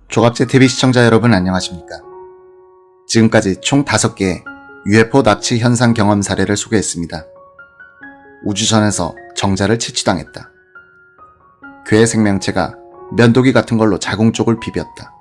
조갑제 TV 시청자 여러분 안녕하십니까? 지금까지 총 5개의 UFO 납치 현상 경험 사례를 소개했습니다. 우주선에서 정자를 채취당했다. 괴의 생명체가 면도기 같은 걸로 자궁 쪽을 비볐다.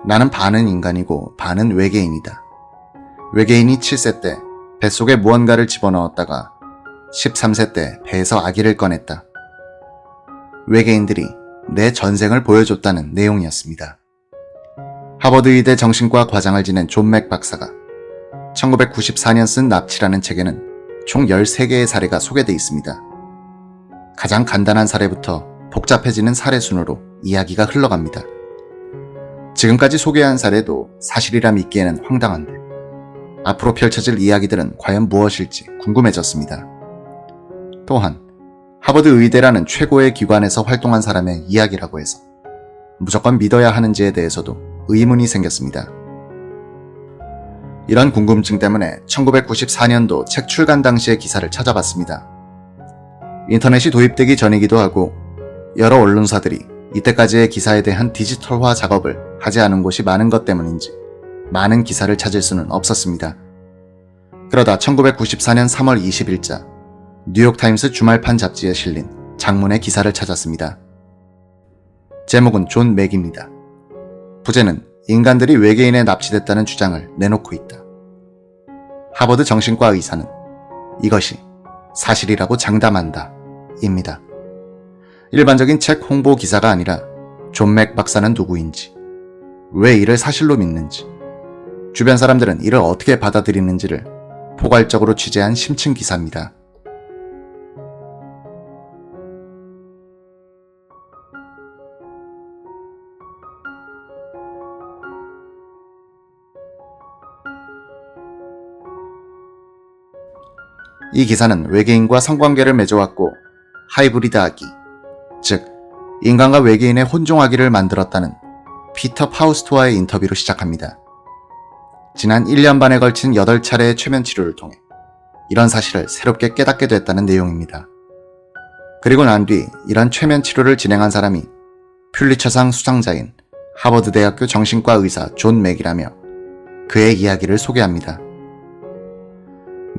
나는 반은 인간이고 반은 외계인이다. 외계인이 7세 때 뱃속에 무언가를 집어넣었다가 13세 때 배에서 아기를 꺼냈다. 외계인들이 내 전생을 보여줬다는 내용이었습니다. 하버드 의대 정신과 과장을 지낸 존 맥 박사가 1994년 쓴 납치라는 책에는 총 13개의 사례가 소개되어 있습니다. 가장 간단한 사례부터 복잡해지는 사례 순으로 이야기가 흘러갑니다. 지금까지 소개한 사례도 사실이라 믿기에는 황당한데 앞으로 펼쳐질 이야기들은 과연 무엇일지 궁금해졌습니다. 또한 하버드 의대라는 최고의 기관에서 활동한 사람의 이야기라고 해서 무조건 믿어야 하는지에 대해서도 의문이 생겼습니다. 이런 궁금증 때문에 1994년도 책 출간 당시의 기사를 찾아봤습니다. 인터넷이 도입되기 전이기도 하고 여러 언론사들이 이때까지의 기사에 대한 디지털화 작업을 하지 않은 곳이 많은 것 때문인지 많은 기사를 찾을 수는 없었습니다. 그러다 1994년 3월 20일자 뉴욕타임스 주말판 잡지에 실린 장문의 기사를 찾았습니다. 제목은 존 맥입니다. 부제는 인간들이 외계인에 납치됐다는 주장을 내놓고 있다. 하버드 정신과 의사는 이것이 사실이라고 장담한다 입니다. 일반적인 책 홍보 기사가 아니라 존 맥 박사는 누구인지, 왜 이를 사실로 믿는지, 주변 사람들은 이를 어떻게 받아들이는지를 포괄적으로 취재한 심층 기사입니다. 이 기사는 외계인과 성관계를 맺어왔고 하이브리드 아기, 즉 인간과 외계인의 혼종아기를 만들었다는 피터 파우스트와의 인터뷰로 시작합니다. 지난 1년 반에 걸친 8차례의 최면 치료를 통해 이런 사실을 새롭게 깨닫게 됐다는 내용입니다. 그리고 난 뒤 이런 최면 치료를 진행한 사람이 퓰리처상 수상자인 하버드 대학교 정신과 의사 존 맥이라며 그의 이야기를 소개합니다.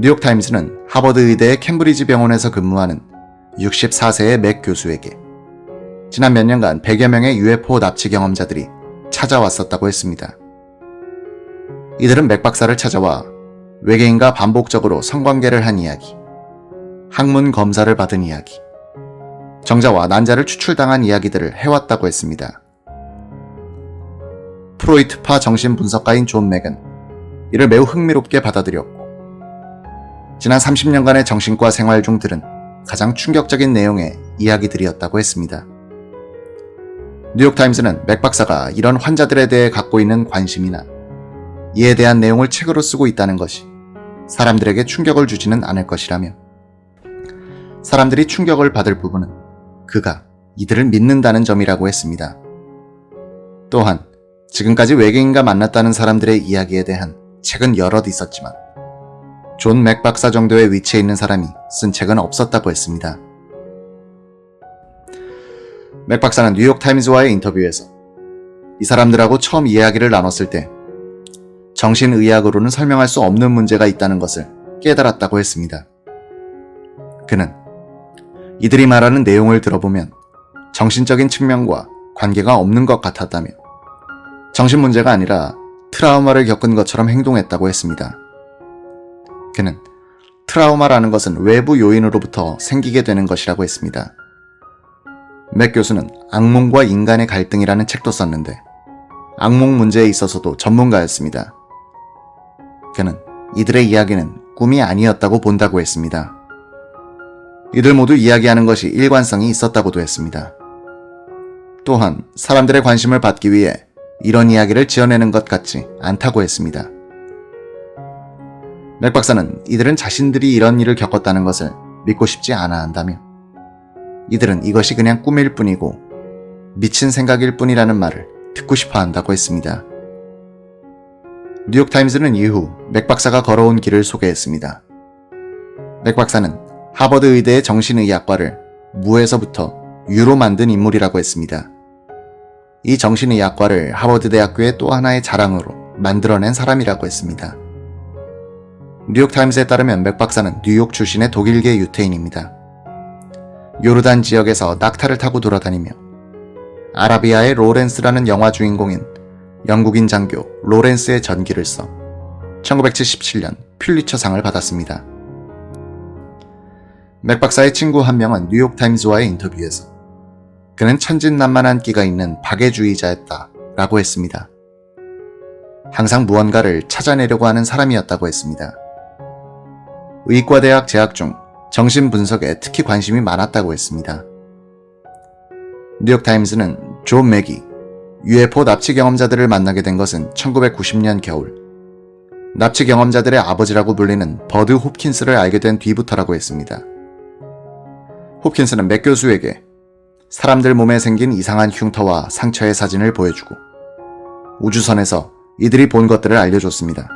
뉴욕타임스는 하버드 의대의 캠브리지 병원에서 근무하는 64세의 맥 교수에게 지난 몇 년간 100여 명의 UFO 납치 경험자들이 찾아왔었다고 했습니다. 이들은 맥 박사를 찾아와 외계인과 반복적으로 성관계를 한 이야기, 학문 검사를 받은 이야기, 정자와 난자를 추출당한 이야기들을 해왔다고 했습니다. 프로이트파 정신분석가인 존 맥은 이를 매우 흥미롭게 받아들였고 지난 30년간의 정신과 생활 중 들은 가장 충격적인 내용의 이야기들이었다고 했습니다. 뉴욕타임스는 맥 박사가 이런 환자들에 대해 갖고 있는 관심이나 이에 대한 내용을 책으로 쓰고 있다는 것이 사람들에게 충격을 주지는 않을 것이라며 사람들이 충격을 받을 부분은 그가 이들을 믿는다는 점이라고 했습니다. 또한 지금까지 외계인과 만났다는 사람들의 이야기에 대한 책은 여럿 있었지만 존 맥 박사 정도의 위치에 있는 사람이 쓴 책은 없었다고 했습니다. 맥 박사는 뉴욕타임즈와의 인터뷰에서 이 사람들하고 처음 이야기를 나눴을 때 정신의학으로는 설명할 수 없는 문제가 있다는 것을 깨달았다고 했습니다. 그는 이들이 말하는 내용을 들어보면 정신적인 측면과 관계가 없는 것 같았다며 정신 문제가 아니라 트라우마를 겪은 것처럼 행동했다고 했습니다. 그는 트라우마라는 것은 외부 요인으로부터 생기게 되는 것이라고 했습니다. 맥 교수는 악몽과 인간의 갈등이라는 책도 썼는데 악몽 문제에 있어서도 전문가였습니다. 그는 이들의 이야기는 꿈이 아니었다고 본다고 했습니다. 이들 모두 이야기하는 것이 일관성이 있었다고도 했습니다. 또한 사람들의 관심을 받기 위해 이런 이야기를 지어내는 것 같지 않다고 했습니다. 맥 박사는 이들은 자신들이 이런 일을 겪었다는 것을 믿고 싶지 않아 한다며 이들은 이것이 그냥 꿈일 뿐이고 미친 생각일 뿐이라는 말을 듣고 싶어 한다고 했습니다. 뉴욕타임스는 이후 맥 박사가 걸어온 길을 소개했습니다. 맥 박사는 하버드 의대의 정신의학과를 무에서부터 유로 만든 인물이라고 했습니다. 이 정신의학과를 하버드 대학교의 또 하나의 자랑으로 만들어낸 사람이라고 했습니다. 뉴욕타임스에 따르면 맥 박사는 뉴욕 출신의 독일계 유태인입니다. 요르단 지역에서 낙타를 타고 돌아다니며 아라비아의 로렌스라는 영화 주인공인 영국인 장교 로렌스의 전기를 써 1977년 퓰리처상을 받았습니다. 맥 박사의 친구 한 명은 뉴욕타임스와의 인터뷰에서 그는 천진난만한 끼가 있는 박애주의자였다 라고 했습니다. 항상 무언가를 찾아내려고 하는 사람이었다고 했습니다. 의과대학 재학 중 정신분석에 특히 관심이 많았다고 했습니다. 뉴욕타임스는 존 맥이 UFO 납치 경험자들을 만나게 된 것은 1990년 겨울, 납치 경험자들의 아버지라고 불리는 버드 홉킨스를 알게 된 뒤부터라고 했습니다. 홉킨스는 맥 교수에게 사람들 몸에 생긴 이상한 흉터와 상처의 사진을 보여주고 우주선에서 이들이 본 것들을 알려줬습니다.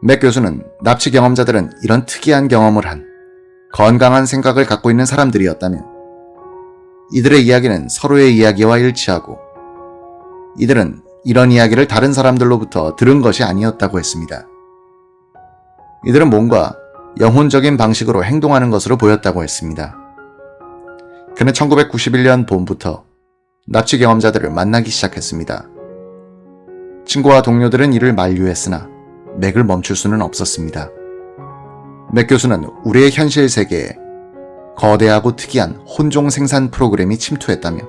맥 교수는 납치 경험자들은 이런 특이한 경험을 한 건강한 생각을 갖고 있는 사람들이었다며 이들의 이야기는 서로의 이야기와 일치하고 이들은 이런 이야기를 다른 사람들로부터 들은 것이 아니었다고 했습니다. 이들은 뭔가 영혼적인 방식으로 행동하는 것으로 보였다고 했습니다. 그는 1991년 봄부터 납치 경험자들을 만나기 시작했습니다. 친구와 동료들은 이를 만류했으나 맥을 멈출 수는 없었습니다. 맥 교수는 우리의 현실 세계에 거대하고 특이한 혼종 생산 프로그램이 침투했다며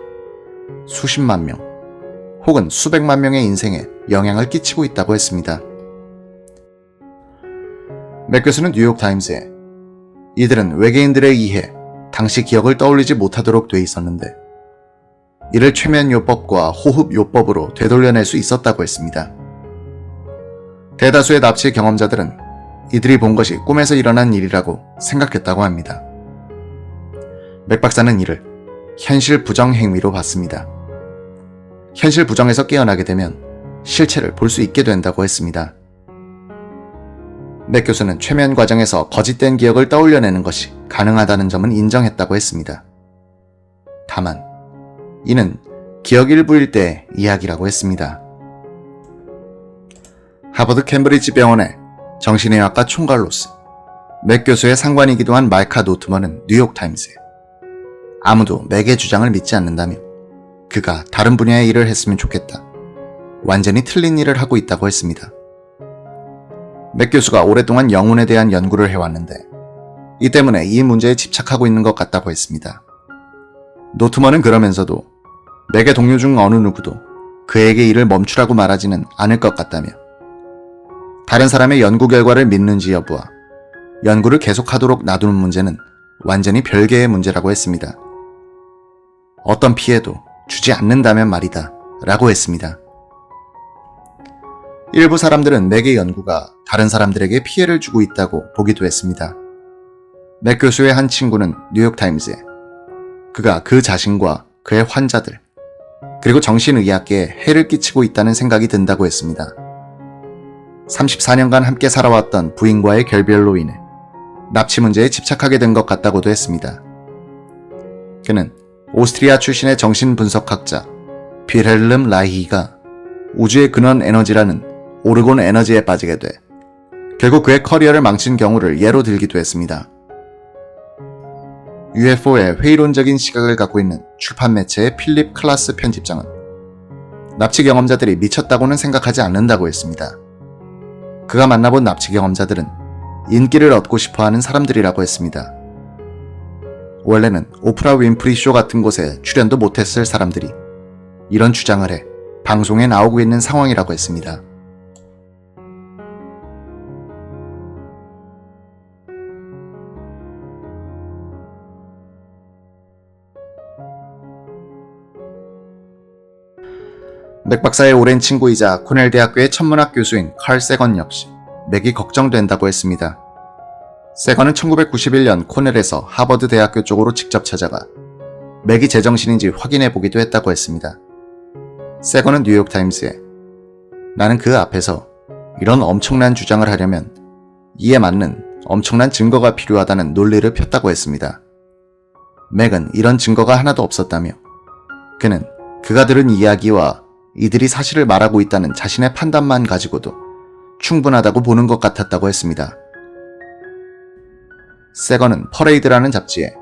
수십만 명 혹은 수백만 명의 인생에 영향을 끼치고 있다고 했습니다. 맥 교수는 뉴욕타임스에 이들은 외계인들에 의해 당시 기억을 떠올리지 못하도록 돼 있었는데 이를 최면요법과 호흡요법으로 되돌려낼 수 있었다고 했습니다. 대다수의 납치 경험자들은 이들이 본 것이 꿈에서 일어난 일이라고 생각했다고 합니다. 맥 박사는 이를 현실 부정 행위로 봤습니다. 현실 부정에서 깨어나게 되면 실체를 볼 수 있게 된다고 했습니다. 맥 교수는 최면 과정에서 거짓된 기억을 떠올려내는 것이 가능하다는 점은 인정했다고 했습니다. 다만 이는 기억 일부일 때의 이야기라고 했습니다. 하버드 캠브리지 병원의 정신의학과 총괄로서 맥 교수의 상관이기도 한 말카 노트먼은 뉴욕타임스에 아무도 맥의 주장을 믿지 않는다며 그가 다른 분야의 일을 했으면 좋겠다. 완전히 틀린 일을 하고 있다고 했습니다. 맥 교수가 오랫동안 영혼에 대한 연구를 해왔는데 이 때문에 이 문제에 집착하고 있는 것 같다고 했습니다. 노트먼은 그러면서도 맥의 동료 중 어느 누구도 그에게 일을 멈추라고 말하지는 않을 것 같다며 다른 사람의 연구 결과를 믿는지 여부와 연구를 계속하도록 놔두는 문제는 완전히 별개의 문제라고 했습니다. 어떤 피해도 주지 않는다면 말이다 라고 했습니다. 일부 사람들은 맥의 연구가 다른 사람들에게 피해를 주고 있다고 보기도 했습니다. 맥 교수의 한 친구는 뉴욕타임스에 그가 그 자신과 그의 환자들 그리고 정신의학계에 해를 끼치고 있다는 생각이 든다고 했습니다. 34년간 함께 살아왔던 부인과의 결별로 인해 납치 문제에 집착하게 된 것 같다고도 했습니다. 그는 오스트리아 출신의 정신분석학자 빌헬름 라이히가 우주의 근원 에너지라는 오르곤 에너지에 빠지게 돼 결국 그의 커리어를 망친 경우를 예로 들기도 했습니다. UFO에 회의론적인 시각을 갖고 있는 출판 매체의 필립 클라스 편집장은 납치 경험자들이 미쳤다고는 생각하지 않는다고 했습니다. 그가 만나본 납치 경험자들은 인기를 얻고 싶어하는 사람들이라고 했습니다. 원래는 오프라 윈프리 쇼 같은 곳에 출연도 못했을 사람들이 이런 주장을 해 방송에 나오고 있는 상황이라고 했습니다. 맥 박사의 오랜 친구이자 코넬 대학교의 천문학 교수인 칼 세건 역시 맥이 걱정된다고 했습니다. 세건은 1991년 코넬에서 하버드 대학교 쪽으로 직접 찾아가 맥이 제정신인지 확인해 보기도 했다고 했습니다. 세건은 뉴욕타임스에 나는 그 앞에서 이런 엄청난 주장을 하려면 이에 맞는 엄청난 증거가 필요하다는 논리를 폈다고 했습니다. 맥은 이런 증거가 하나도 없었다며 그는 그가 들은 이야기와 이들이 사실을 말하고 있다는 자신의 판단만 가지고도 충분하다고 보는 것 같았다고 했습니다. 세건은 퍼레이드라는 잡지에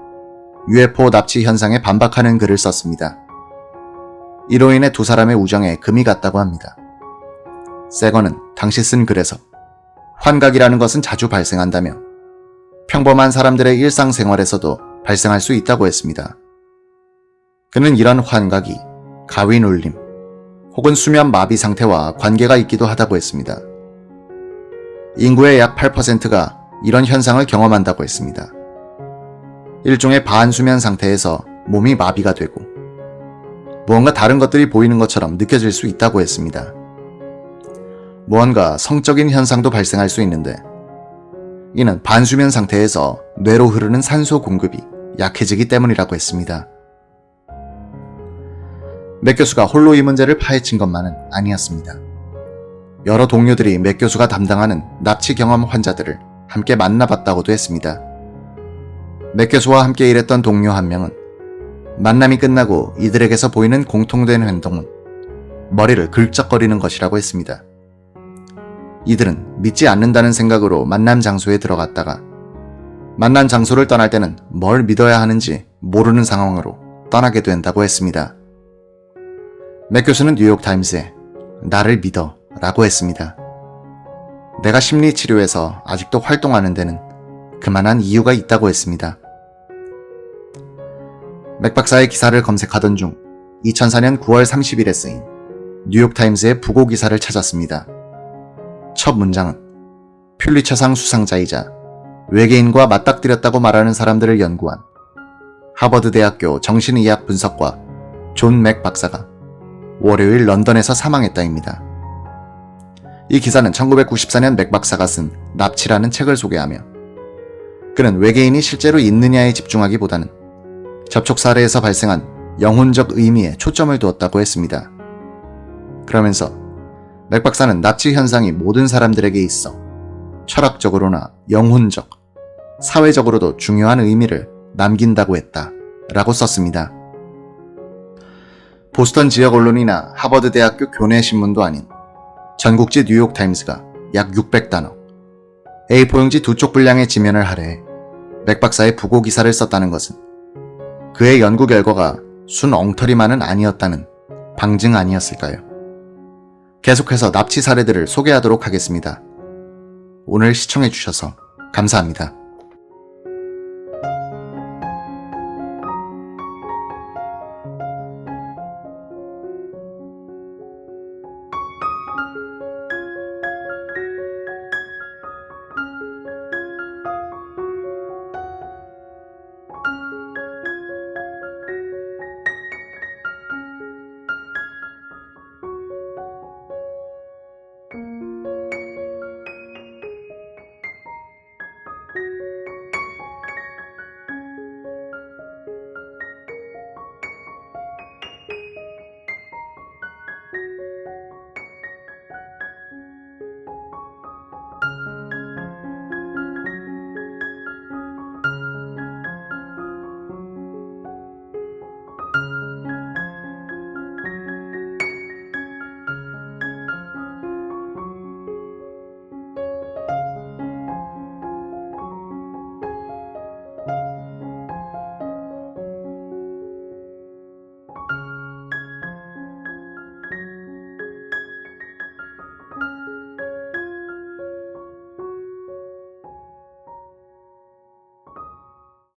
UFO 납치 현상에 반박하는 글을 썼습니다. 이로 인해 두 사람의 우정에 금이 갔다고 합니다. 세건은 당시 쓴 글에서 환각이라는 것은 자주 발생한다며 평범한 사람들의 일상생활에서도 발생할 수 있다고 했습니다. 그는 이런 환각이 가위 눌림 혹은 수면 마비 상태와 관계가 있기도 하다고 했습니다. 인구의 약 8%가 이런 현상을 경험한다고 했습니다. 일종의 반수면 상태에서 몸이 마비가 되고 무언가 다른 것들이 보이는 것처럼 느껴질 수 있다고 했습니다. 무언가 성적인 현상도 발생할 수 있는데 이는 반수면 상태에서 뇌로 흐르는 산소 공급이 약해지기 때문이라고 했습니다. 맥 교수가 홀로 이 문제를 파헤친 것만은 아니었습니다. 여러 동료들이 맥 교수가 담당하는 납치 경험 환자들을 함께 만나봤다고도 했습니다. 맥 교수와 함께 일했던 동료 한 명은 만남이 끝나고 이들에게서 보이는 공통된 행동은 머리를 긁적거리는 것이라고 했습니다. 이들은 믿지 않는다는 생각으로 만남 장소에 들어갔다가 만난 장소를 떠날 때는 뭘 믿어야 하는지 모르는 상황으로 떠나게 된다고 했습니다. 맥 교수는 뉴욕타임스에 나를 믿어 라고 했습니다. 내가 심리치료에서 아직도 활동하는 데는 그만한 이유가 있다고 했습니다. 맥 박사의 기사를 검색하던 중 2004년 9월 30일에 쓰인 뉴욕타임스의 부고 기사를 찾았습니다. 첫 문장은 퓰리처상 수상자이자 외계인과 맞닥뜨렸다고 말하는 사람들을 연구한 하버드 대학교 정신의학 분석과 존 맥 박사가 월요일 런던에서 사망했다입니다. 이 기사는 1994년 맥 박사가 쓴 납치라는 책을 소개하며 그는 외계인이 실제로 있느냐에 집중하기보다는 접촉 사례에서 발생한 영혼적 의미에 초점을 두었다고 했습니다. 그러면서 맥 박사는 납치 현상이 모든 사람들에게 있어 철학적으로나 영혼적, 사회적으로도 중요한 의미를 남긴다고 했다 라고 썼습니다. 보스턴 지역 언론이나 하버드 대학교 교내 신문도 아닌 전국지 뉴욕타임스가 약 600단어, A4용지 2쪽 분량의 지면을 할애해 맥 박사의 부고 기사를 썼다는 것은 그의 연구 결과가 순 엉터리만은 아니었다는 방증 아니었을까요? 계속해서 납치 사례들을 소개하도록 하겠습니다. 오늘 시청해주셔서 감사합니다.